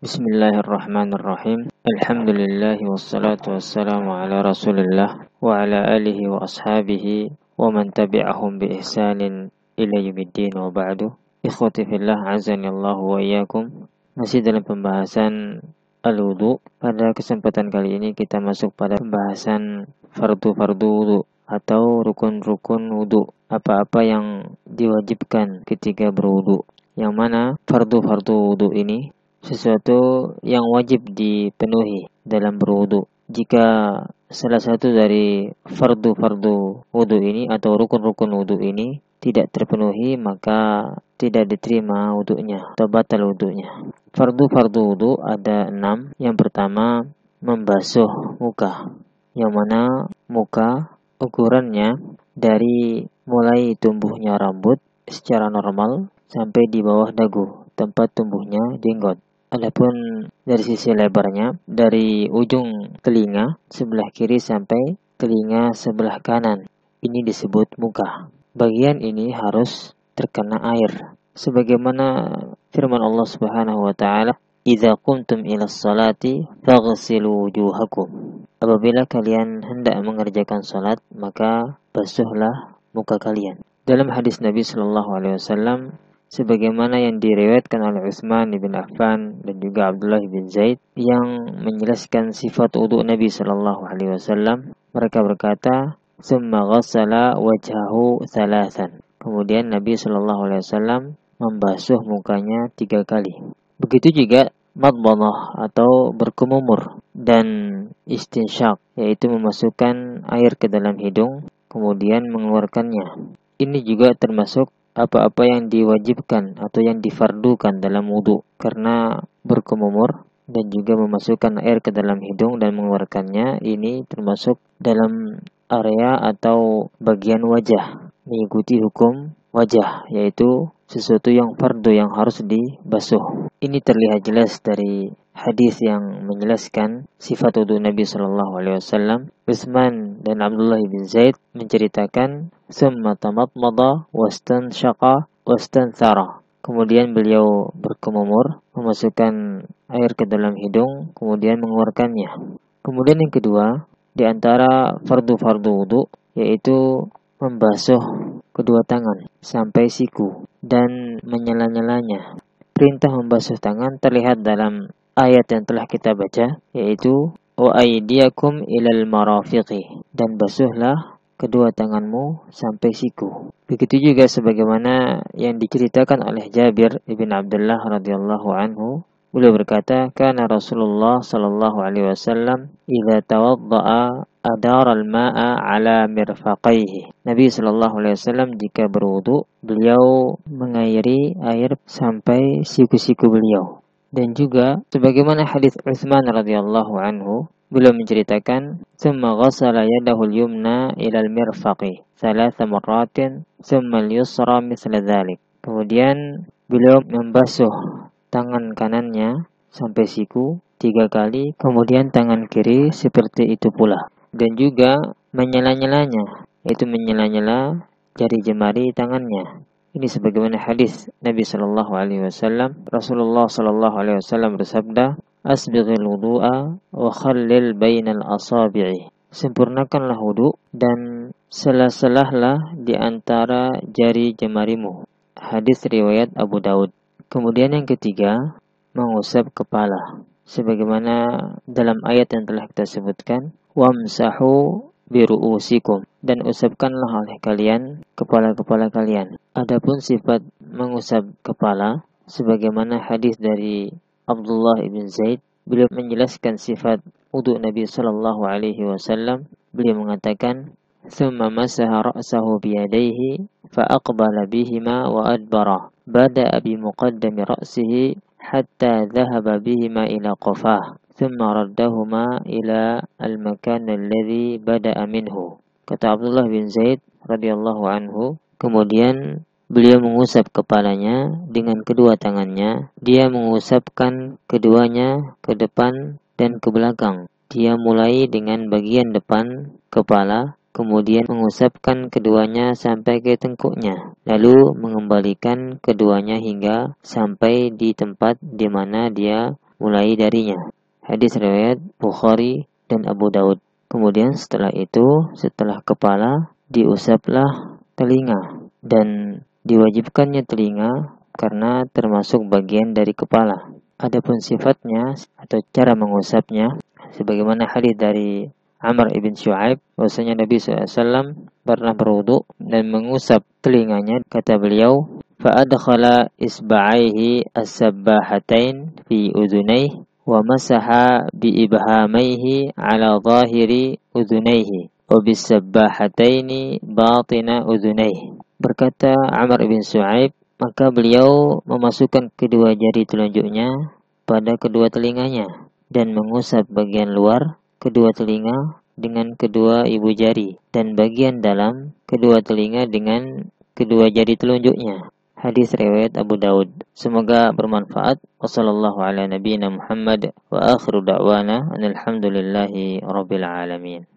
Bismillahirrahmanirrahim. Alhamdulillah wassalatu wassalamu ala Rasulillah wa ala alihi wa ashabihi wa man tabi'ahum bi ihsanin ila yaumiddin wa ba'du. Ikhwati fillah, azani Allah wa iyyakum. Masih dalam pembahasan al-wudu. Pada kesempatan kali ini kita masuk pada pembahasan fardu-fardu wudu atau rukun-rukun wudu. Apa-apa yang diwajibkan ketika berwudu. Yang mana fardu-fardu wudu ini sesuatu yang wajib dipenuhi dalam berwudu. Jika salah satu dari fardu-fardu wudu ini atau rukun-rukun wudu ini tidak terpenuhi, maka tidak diterima wudunya atau batal wudunya. Fardu-fardu wudu ada 6. Yang pertama, membasuh muka. Yang mana muka ukurannya dari mulai tumbuhnya rambut secara normal sampai di bawah dagu, tempat tumbuhnya jenggot. Adapun dari sisi lebarnya, dari ujung telinga sebelah kiri sampai telinga sebelah kanan, ini disebut muka. Bagian ini harus terkena air. Sebagaimana firman Allah Subhanahu wa taala, "Idza qumtum ila sholati faghsilu wujuhakum." Apabila kalian hendak mengerjakan salat, maka basuhlah muka kalian. Dalam hadis Nabi sallallahu alaihi wasallam sebagaimana yang diriwayatkan oleh Utsman bin Affan dan juga Abdullah bin Zaid yang menjelaskan sifat wudu Nabi sallallahu alaihi wasallam, mereka berkata, "Tsumma ghassala wajhahu thalathan." Kemudian Nabi sallallahu alaihi wasallam membasuh mukanya 3 kali. Begitu juga madmadah atau berkumur dan istinsyaq, yaitu memasukkan air ke dalam hidung kemudian mengeluarkannya. Ini juga termasuk apa-apa yang diwajibkan atau yang difardukan dalam wudu, karena berkumur dan juga memasukkan air ke dalam hidung dan mengeluarkannya ini termasuk dalam area atau bagian wajah, mengikuti hukum wajah, yaitu sesuatu yang fardu yang harus dibasuh. Ini terlihat jelas dari hadis yang menjelaskan sifat wudu Nabi sallallahu alaihi wasallam. Utsman dan Abdullah bin Zaid menceritakan, "Tsumma tamatmada wastanshaqa wastanthara." Kemudian beliau berkumur, memasukkan air ke dalam hidung, kemudian mengeluarkannya. Kemudian yang kedua, di antara fardu-fardu wudu yaitu membasuh kedua tangan sampai siku dan menyela-nyelanya. Perintah membasuh tangan terlihat dalam ayat yang telah kita baca, yaitu wa aydiyakum ilal marafiqi, dan basuhlah kedua tanganmu sampai siku. Begitu juga sebagaimana yang diceritakan oleh Jabir bin Abdullah radhiyallahu anhu, beliau berkata, "Kana Rasulullah sallallahu alaihi wasallam idza tawaddaa adara al-ma'a ala mirfaqaihi." Nabi sallallahu alaihi wasallam jika berwudu, beliau mengairi air sampai siku-siku beliau. Dan juga sebagaimana hadis Utsman radhiyallahu anhu, beliau menceritakan, "Tsumma ghassala yadahu al-yumna ila al-mirfaqi thalatha marratin, tsumma al-yusra mithla dhalik." Kemudian beliau membasuh tangan kanannya sampai siku 3 kali, kemudian tangan kiri seperti itu pula. Dan juga menyela-nyelanya, yaitu menyela-nyela jari jemari tangannya. Ini sebagaimana hadis Nabi sallallahu alaihi wasallam. Rasulullah sallallahu alaihi wasallam bersabda, "Asbighil wudu'a wa khallil bainal asabi'i." Sempurnakanlah wudu dan selah-selahlah di antara jari jemarimu. Hadis riwayat Abu Daud. Kemudian yang ketiga, mengusap kepala. Sebagaimana dalam ayat yang telah kita sebutkan, "Wamsahu biru'usikum," dan usapkanlah oleh kalian kepala-kepala kalian. Adapun sifat mengusap kepala, sebagaimana hadis dari Abdullah bin Zaid, beliau menjelaskan sifat wudu Nabi sallallahu alaihi wasallam. Beliau mengatakan, "Tsumma masaha ra'sahu biyadayhi fa aqbala bihima wa adbara. Bada'a bi muqaddami ra'sihi hatta dhahaba bihima ila qafah. Thumma raddahuma ila al-makan alladhi bada'a minhu." Kata Abdullah bin Zaid radhiyallahu anhu, kemudian beliau mengusap kepalanya dengan kedua tangannya. Dia mengusapkan keduanya ke depan dan ke belakang. Dia mulai dengan bagian depan kepala, kemudian mengusapkan keduanya sampai ke tengkuknya, lalu mengembalikan keduanya hingga sampai di tempat di mana dia mulai darinya. Hadis riwayat Bukhari dan Abu Daud. Kemudian setelah itu, setelah kepala, diusaplah telinga. Dan diwajibkannya telinga karena termasuk bagian dari kepala. Adapun sifatnya atau cara mengusapnya, sebagaimana hadis dari Amr ibn Shu'aib, bahwasanya Nabi SAW pernah berwudu dan mengusap telinganya. Kata beliau, فَأَدْخَلَ إِصْبَعَيْهِ السَّبَّاحَتَيْنِ فِي أُذُنَيْهِ وَمَسَحَ بِإِبْهَامَيْهِ عَلَى ظَاهِرِ أُذُنَيْهِ وَبِالسَّبَّاحَتَيْنِ بَاطِنَ أُذُنَيْهِ. Berkata Amr ibn Shu'aib, maka beliau memasukkan kedua jari telunjuknya pada kedua telinganya dan mengusap bagian luar kedua telinga dengan kedua ibu jari dan bagian dalam kedua telinga dengan kedua jari telunjuknya. Hadis riwayat Abu Daud. Semoga bermanfaat. Wassallallahu ala nabiyyina Muhammad wa akhiru da'wana alhamdulillahi rabbil alamin.